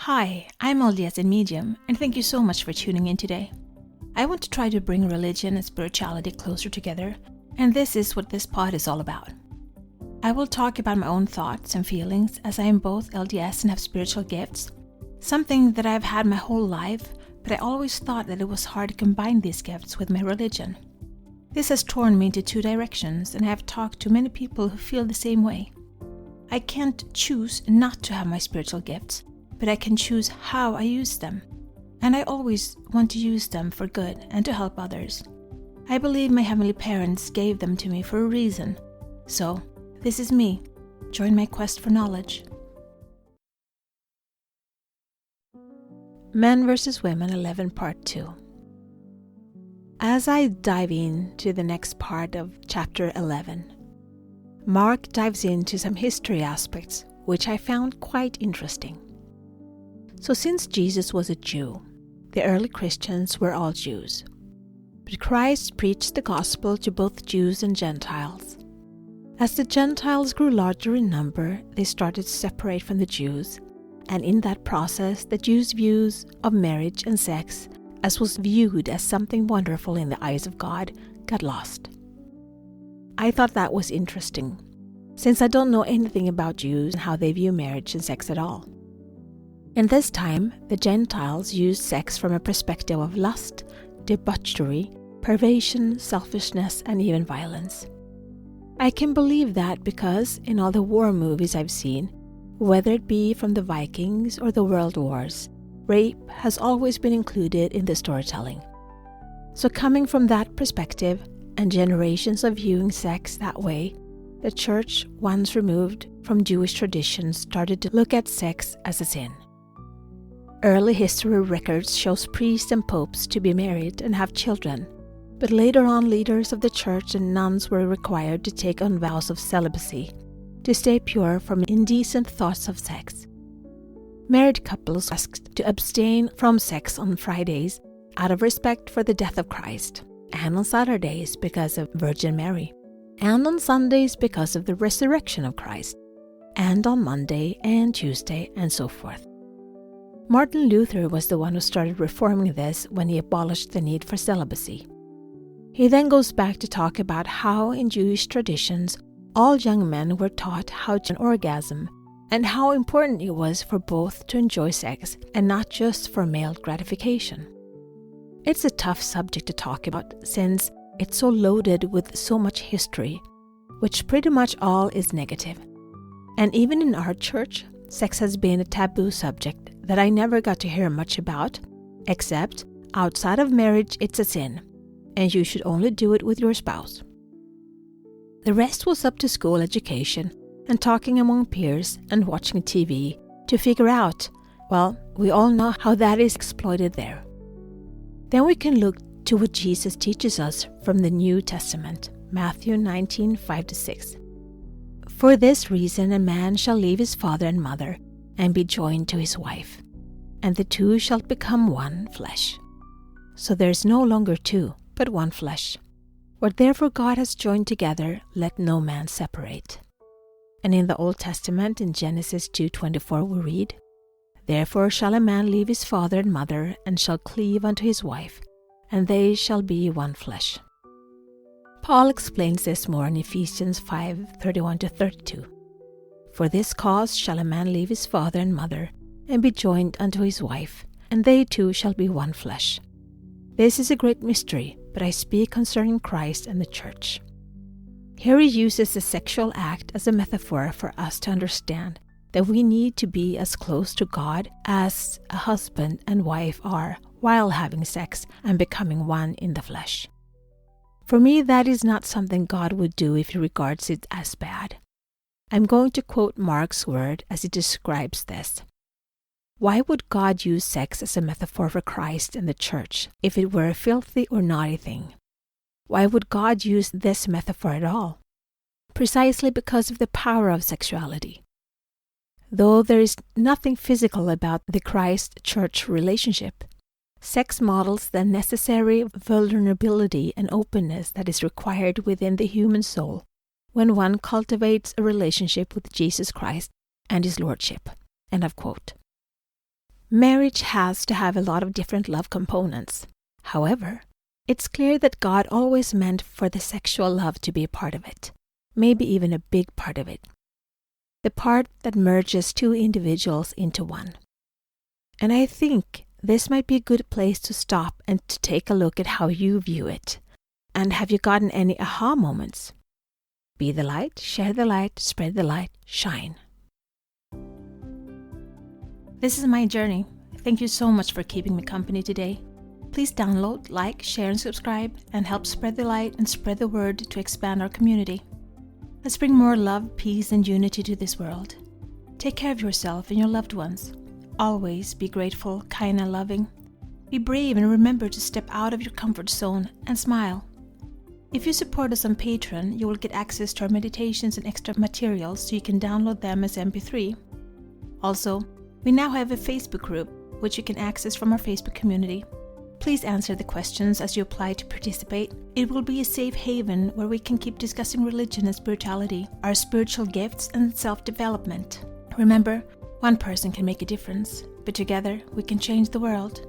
Hi, I'm LDS in Medium, and thank you so much for tuning in today. I want to try to bring religion and spirituality closer together, and this is what this pod is all about. I will talk about my own thoughts and feelings as I am both LDS and have spiritual gifts, something that I've had my whole life, but I always thought that it was hard to combine these gifts with my religion. This has torn me into two directions, and I have talked to many people who feel the same way. I can't choose not to have my spiritual gifts, but I can choose how I use them. And I always want to use them for good and to help others. I believe my heavenly parents gave them to me for a reason. So, this is me. Join my quest for knowledge. Men vs. Women 11 Part 2. As I dive into the next part of Chapter 11, Mark dives into some history aspects which I found quite interesting. So since Jesus was a Jew, the early Christians were all Jews. But Christ preached the gospel to both Jews and Gentiles. As the Gentiles grew larger in number, they started to separate from the Jews, and in that process, the Jews' views of marriage and sex, as was viewed as something wonderful in the eyes of God, got lost. I thought that was interesting, since I don't know anything about Jews and how they view marriage and sex at all. In this time, the Gentiles used sex from a perspective of lust, debauchery, perversion, selfishness, and even violence. I can believe that because in all the war movies I've seen, whether it be from the Vikings or the World Wars, rape has always been included in the storytelling. So coming from that perspective and generations of viewing sex that way, the church, once removed from Jewish traditions, started to look at sex as a sin. Early history records shows priests and popes to be married and have children, but later on leaders of the church and nuns were required to take on vows of celibacy to stay pure from indecent thoughts of sex. Married couples were asked to abstain from sex on Fridays out of respect for the death of Christ, and on Saturdays because of Virgin Mary, and on Sundays because of the resurrection of Christ, and on Monday and Tuesday and so forth. Martin Luther was the one who started reforming this when he abolished the need for celibacy. He then goes back to talk about how in Jewish traditions all young men were taught how to orgasm and how important it was for both to enjoy sex and not just for male gratification. It's a tough subject to talk about since it's so loaded with so much history, which pretty much all is negative. And even in our church, sex has been a taboo subject that I never got to hear much about, except outside of marriage it's a sin, and you should only do it with your spouse. The rest was up to school education and talking among peers and watching TV to figure out, well, we all know how that is exploited there. Then we can look to what Jesus teaches us from the New Testament, Matthew 19:5-6. For this reason a man shall leave his father and mother and be joined to his wife, and the two shall become one flesh. So there is no longer two, but one flesh. What therefore God has joined together, let no man separate. And in the Old Testament, in Genesis 2:24, we read, Therefore shall a man leave his father and mother, and shall cleave unto his wife, and they shall be one flesh. Paul explains this more in Ephesians 5:31-32. For this cause shall a man leave his father and mother, and be joined unto his wife, and they two shall be one flesh. This is a great mystery, but I speak concerning Christ and the church. Here he uses the sexual act as a metaphor for us to understand that we need to be as close to God as a husband and wife are while having sex and becoming one in the flesh. For me, that is not something God would do if he regards it as bad. I'm going to quote Mark's word as he describes this. Why would God use sex as a metaphor for Christ and the church if it were a filthy or naughty thing? Why would God use this metaphor at all? Precisely because of the power of sexuality. Though there is nothing physical about the Christ-church relationship, sex models the necessary vulnerability and openness that is required within the human soul when one cultivates a relationship with Jesus Christ and his Lordship. End of quote. Marriage has to have a lot of different love components. However, it's clear that God always meant for the sexual love to be a part of it, maybe even a big part of it. The part that merges two individuals into one. And I think this might be a good place to stop and to take a look at how you view it. And have you gotten any aha moments? Be the light, share the light, spread the light, shine. This is my journey. Thank you so much for keeping me company today. Please download, like, share, and subscribe, and help spread the light and spread the word to expand our community. Let's bring more love, peace, and unity to this world. Take care of yourself and your loved ones. Always be grateful, kind, and loving. Be brave and remember to step out of your comfort zone and smile. If you support us on Patreon, you will get access to our meditations and extra materials so you can download them as MP3. Also, we now have a Facebook group, which you can access from our Facebook community. Please answer the questions as you apply to participate. It will be a safe haven where we can keep discussing religion and spirituality, our spiritual gifts, and self-development. Remember, one person can make a difference, but together we can change the world.